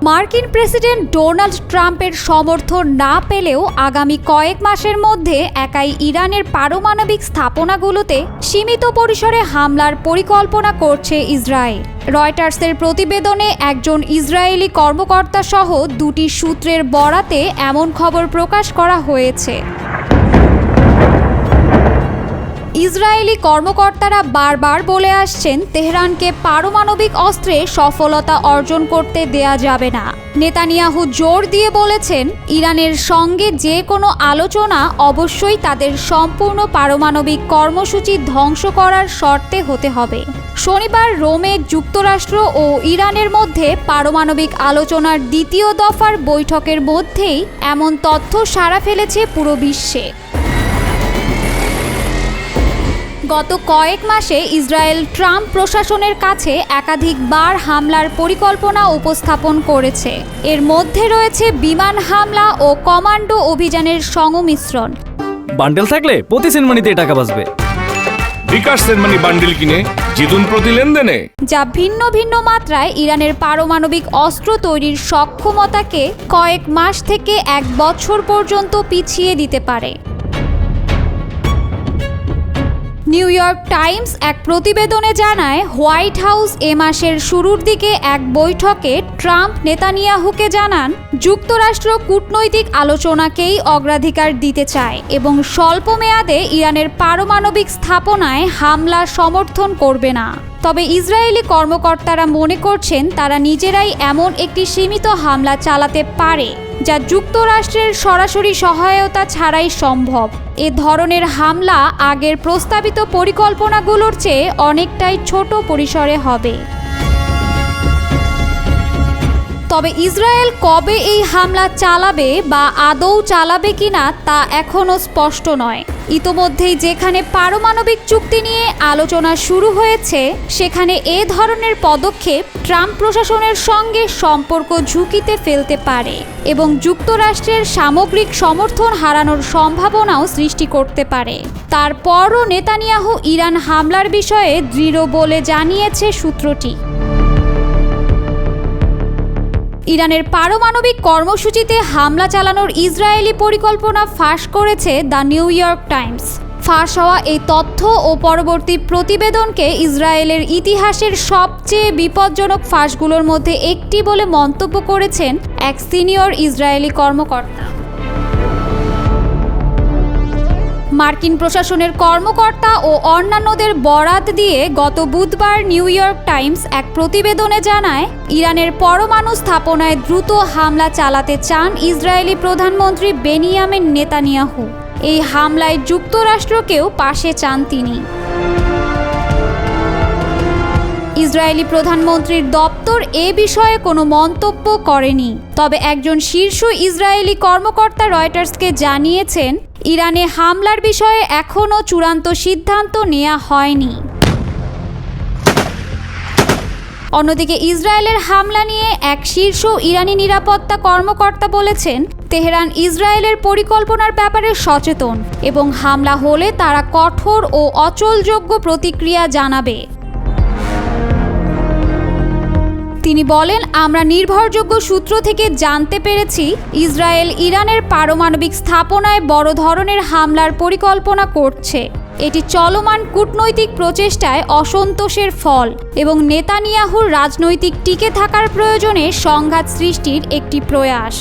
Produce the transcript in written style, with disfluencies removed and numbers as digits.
মার্কিন president Donald ট্রাম্পের সমর্থন না পেলেও আগামী কয়েক মাসের মধ্যে একাই ইরানের পারমাণবিক স্থাপনাগুলোতে সীমিত পরিসরে হামলার পরিকল্পনা করছে ইসরায়েল। রয়টার্সের প্রতিবেদনে একজন ইসরায়েলি কর্মকর্তা সহ দুটি সূত্রের বরাতে এমন খবর প্রকাশ করা হয়েছে। ইসরায়েলি কর্মকর্তারা বারবার বলে আসছেন তেহরানকে পারমাণবিক অস্ত্রে সফলতা অর্জন করতে দেয়া যাবে না। নেতানিয়াহু জোর দিয়ে বলেছেন, ইরানের সঙ্গে যে কোনো আলোচনা অবশ্যই তাদের সম্পূর্ণ পারমাণবিক কর্মসূচি ধ্বংস করার শর্তে হতে হবে। শনিবার রোমে যুক্তরাষ্ট্র ও ইরানের মধ্যে পারমাণবিক আলোচনার দ্বিতীয় দফার বৈঠকের মধ্যেই এমন তথ্য সাড়া ফেলেছে পুরো বিশ্বে। গত কয়েক মাসে ইসরায়েল ট্রাম্প প্রশাসনের কাছে একাধিকবার হামলার পরিকল্পনা উপস্থাপন করেছে। এর মধ্যে রয়েছে বিমান হামলা ও কমান্ডো অভিযানের সংমিশ্রণ। বান্ডেল থাকলে প্রতি সেনমানিতে টাকা বাঁচবে। বিকাশ সেনমানি বান্ডেল কিনে জিতুন প্রতি লেনদেনে। যা ভিন্ন ভিন্ন মাত্রায় ইরানের পারমাণবিক অস্ত্র তৈরির সক্ষমতাকে কয়েক মাস থেকে 1 বছর পর্যন্ত পিছিয়ে দিতে পারে। নিউ ইয়র্ক টাইমস এক প্রতিবেদনে জানায়, হোয়াইট হাউস এ মাসের শুরুর দিকে এক বৈঠকে ট্রাম্প নেতানিয়াহুকে জানান, যুক্তরাষ্ট্র কূটনৈতিক আলোচনাকেই অগ্রাধিকার দিতে চায় এবং স্বল্প মেয়াদে ইরানের পারমাণবিক স্থাপনায় হামলা সমর্থন করবে না। তবে ইসরায়েলি কর্মকর্তারা মনে করছেন তারা নিজেরাই এমন একটি সীমিত হামলা চালাতে পারে যা যুক্তরাষ্ট্রের সরাসরি সহায়তা ছাড়াই সম্ভব। এ ধরনের হামলা আগের প্রস্তাবিত পরিকল্পনাগুলোর চেয়ে অনেকটাই ছোট পরিসরে হবে। তবে ইসরায়েল কবে এই হামলা চালাবে বা আদৌ চালাবে কিনা তা এখনও স্পষ্ট নয়। ইতোমধ্যেই যেখানে পারমাণবিক চুক্তি নিয়ে আলোচনা শুরু হয়েছে, সেখানে এ ধরনের পদক্ষেপ ট্রাম্প প্রশাসনের সঙ্গে সম্পর্ক ঝুঁকিতে ফেলতে পারে এবং যুক্তরাষ্ট্রের সামগ্রিক সমর্থন হারানোর সম্ভাবনাও সৃষ্টি করতে পারে। তারপরও নেতানিয়াহু ইরান হামলার বিষয়ে দৃঢ় বলে জানিয়েছে সূত্রটি। ইরানের পারমাণবিক কর্মসূচিতে হামলা চালানোর ইসরায়েলি পরিকল্পনা ফাঁস করেছে দ্য নিউ ইয়র্ক টাইমস। ফাঁস হওয়া এই তথ্য ও পরবর্তী প্রতিবেদনকে ইসরায়েলের ইতিহাসের সবচেয়ে বিপজ্জনক ফাঁসগুলোর মধ্যে একটি বলে মন্তব্য করেছেন এক সিনিয়র ইসরায়েলি কর্মকর্তা। মার্কিন প্রশাসনের কর্মকর্তা ও অন্যান্যদের বরাত দিয়ে গত বুধবার নিউ ইয়র্ক টাইমস এক প্রতিবেদনে জানায়, ইরানের পরমাণু স্থাপনায় দ্রুত হামলা চালাতে চান ইসরায়েলি প্রধানমন্ত্রী বেনিয়ামিন নেতানিয়াহু। এই হামলায় যুক্তরাষ্ট্রকেও পাশে চান তিনি। ইসরায়েলি প্রধানমন্ত্রীর দপ্তর এ বিষয়ে কোনো মন্তব্য করেনি। তবে একজন শীর্ষ ইসরায়েলি কর্মকর্তা রয়টার্সকে জানিয়েছেন, ইরানে হামলার বিষয়ে এখনও চূড়ান্ত সিদ্ধান্ত নেওয়া হয়নি। অন্যদিকে ইসরায়েলের হামলা নিয়ে এক শীর্ষ ইরানি নিরাপত্তা কর্মকর্তা বলেছেন, তেহরান ইসরায়েলের পরিকল্পনার ব্যাপারে সচেতন এবং হামলা হলে তারা কঠোর ও অচলযোগ্য প্রতিক্রিয়া জানাবে। তিনি বলেন, আমরা নির্ভরযোগ্য সূত্র থেকে জানতে পেরেছি ইসরায়েল ইরানের পারমাণবিক স্থাপনায় বড় ধরনের হামলার পরিকল্পনা করছে। এটি চলমান কূটনৈতিক প্রচেষ্টায় অসন্তোষের ফল এবং নেতানিয়াহুর রাজনৈতিক টিকে থাকার প্রয়োজনে সংঘাত সৃষ্টির একটি প্রয়াস।